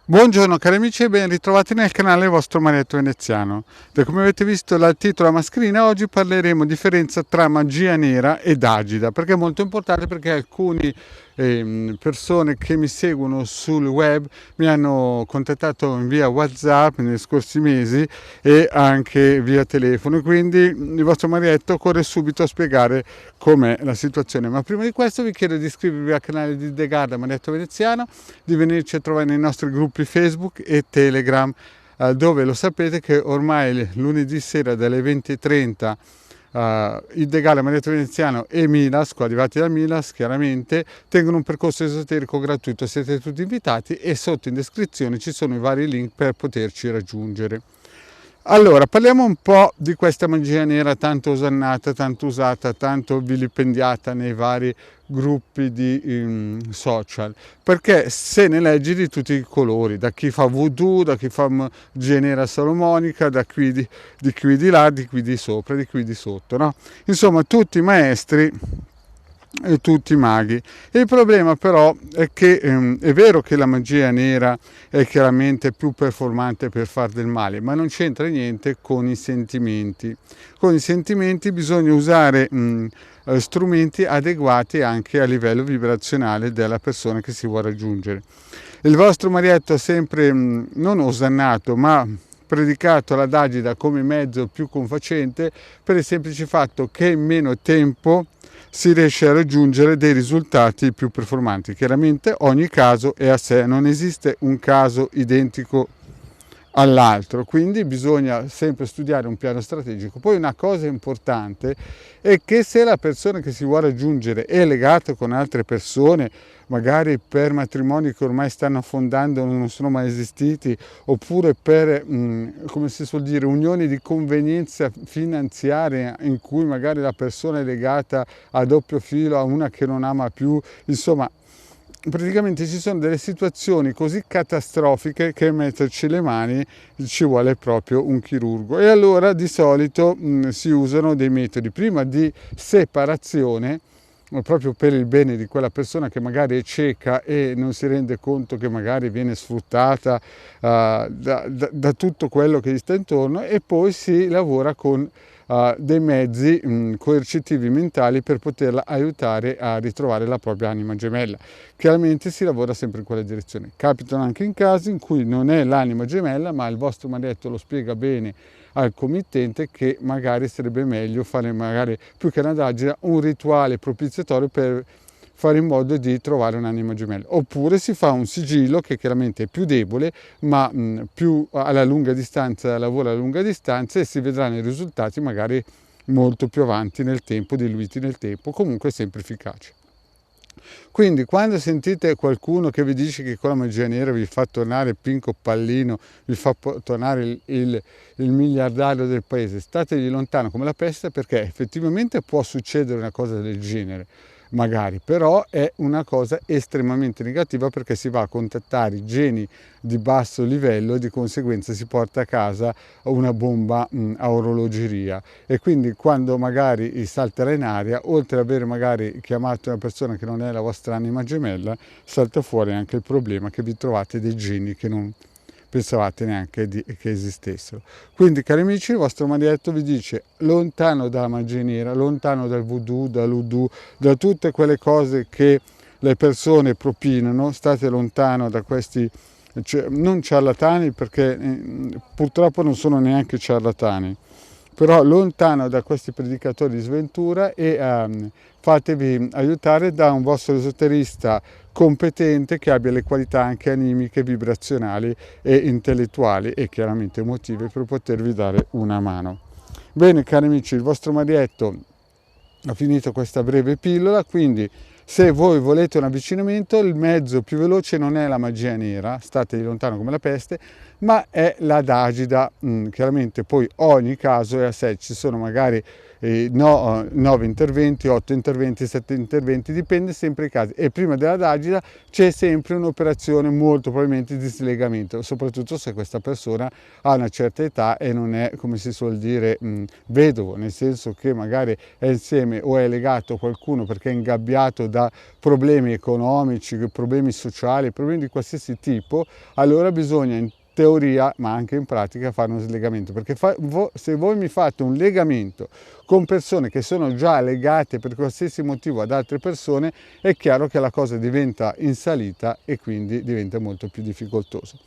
Buongiorno cari amici e ben ritrovati nel canale vostro Marietto Veneziano. Da come avete visto dal titolo mascherina, oggi parleremo di differenza tra magia nera ed agida, perché è molto importante, perché alcune persone che mi seguono sul web mi hanno contattato in via WhatsApp negli scorsi mesi e anche via telefono, e quindi il vostro Marietto corre subito a spiegare com'è la situazione. Ma prima di questo vi chiedo di iscrivervi al canale di The Garda Marietto Veneziano, di venirci a trovare nei nostri gruppi Facebook e Telegram, dove lo sapete che ormai lunedì sera dalle 20:30 il Degale Marietto Veneziano e Milas, coadiuvati da Milas chiaramente, tengono un percorso esoterico gratuito. Siete tutti invitati e sotto in descrizione ci sono i vari link per poterci raggiungere. Allora, parliamo un po' di questa magia nera tanto osannata, tanto usata, tanto vilipendiata nei vari gruppi di social, perché se ne leggi di tutti i colori, da chi fa voodoo, da chi fa magia nera salomonica, da qui di qui di là, di qui di sopra, di qui di sotto, no? Insomma, tutti maestri e tutti maghi. Il problema però è che è vero che la magia nera è chiaramente più performante per far del male, ma non c'entra niente con i sentimenti. Con i sentimenti bisogna usare strumenti adeguati anche a livello vibrazionale della persona che si vuole raggiungere. Il vostro Marietto ha sempre non osannato, ma predicato l'adagida come mezzo più confacente, per il semplice fatto che in meno tempo si riesce a raggiungere dei risultati più performanti. Chiaramente ogni caso è a sé, non esiste un caso identico all'altro, quindi bisogna sempre studiare un piano strategico. Poi una cosa importante è che se la persona che si vuole raggiungere è legata con altre persone, magari per matrimoni che ormai stanno affondando, non sono mai esistiti, oppure per, come si suol dire, unioni di convenienza finanziaria in cui magari la persona è legata a doppio filo a una che non ama più, insomma, praticamente ci sono delle situazioni così catastrofiche che metterci le mani ci vuole proprio un chirurgo. E allora di solito si usano dei metodi prima di separazione, proprio per il bene di quella persona che magari è cieca e non si rende conto che magari viene sfruttata da tutto quello che gli sta intorno, e poi si lavora con dei mezzi coercitivi mentali per poterla aiutare a ritrovare la propria anima gemella. Chiaramente si lavora sempre in quella direzione. Capitano anche in casi in cui non è l'anima gemella, ma il vostro Marietto lo spiega bene al committente che magari sarebbe meglio fare, magari più che una dagina, un rituale propiziatorio per fare in modo di trovare un'anima gemella. Oppure si fa un sigillo che chiaramente è più debole, ma più alla lunga distanza, lavora a lunga distanza, e si vedranno i risultati magari molto più avanti nel tempo, diluiti nel tempo, comunque sempre efficace. Quindi quando sentite qualcuno che vi dice che con la magia nera vi fa tornare Pinco Pallino, vi fa tornare il miliardario del paese, stategli lontano come la peste, perché effettivamente può succedere una cosa del genere, magari, però è una cosa estremamente negativa, perché si va a contattare i geni di basso livello e di conseguenza si porta a casa una bomba a orologeria. E quindi quando magari salterà in aria, oltre ad avere magari chiamato una persona che non è la vostra anima gemella, salta fuori anche il problema che vi trovate dei geni che non pensavate neanche che esistessero. Quindi cari amici, il vostro Marietto vi dice: lontano dalla magia nera, lontano dal voodoo, dall'udu, da tutte quelle cose che le persone propinano, state lontano da questi, non ciarlatani, perché purtroppo non sono neanche ciarlatani, però lontano da questi predicatori di sventura, e fatevi aiutare da un vostro esoterista competente che abbia le qualità anche animiche, vibrazionali e intellettuali e chiaramente emotive per potervi dare una mano. Bene cari amici, il vostro Marietto ha finito questa breve pillola, quindi se voi volete un avvicinamento, il mezzo più veloce non è la magia nera, state lontano come la peste, ma è l'adagida. Chiaramente poi ogni caso è a sé, ci sono magari 9 interventi, 8 interventi, 7 interventi, dipende sempre dai casi. E prima della Dagida c'è sempre un'operazione molto probabilmente di slegamento, soprattutto se questa persona ha una certa età e non è, come si suol dire, vedovo, nel senso che magari è insieme o è legato a qualcuno perché è ingabbiato da problemi economici, problemi sociali, problemi di qualsiasi tipo, allora bisogna in teoria ma anche in pratica fare uno slegamento, perché se voi mi fate un legamento con persone che sono già legate per qualsiasi motivo ad altre persone, è chiaro che la cosa diventa in salita e quindi diventa molto più difficoltoso.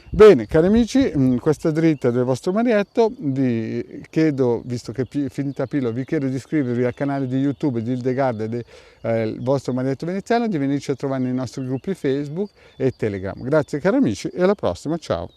Bene, cari amici, questa dritta del vostro Marietto, vi chiedo, visto che è finita Pillo, vi chiedo di iscrivervi al canale di YouTube di Hildegard del vostro Marietto Veneziano, di venirci a trovare nei nostri gruppi Facebook e Telegram. Grazie cari amici e alla prossima, ciao!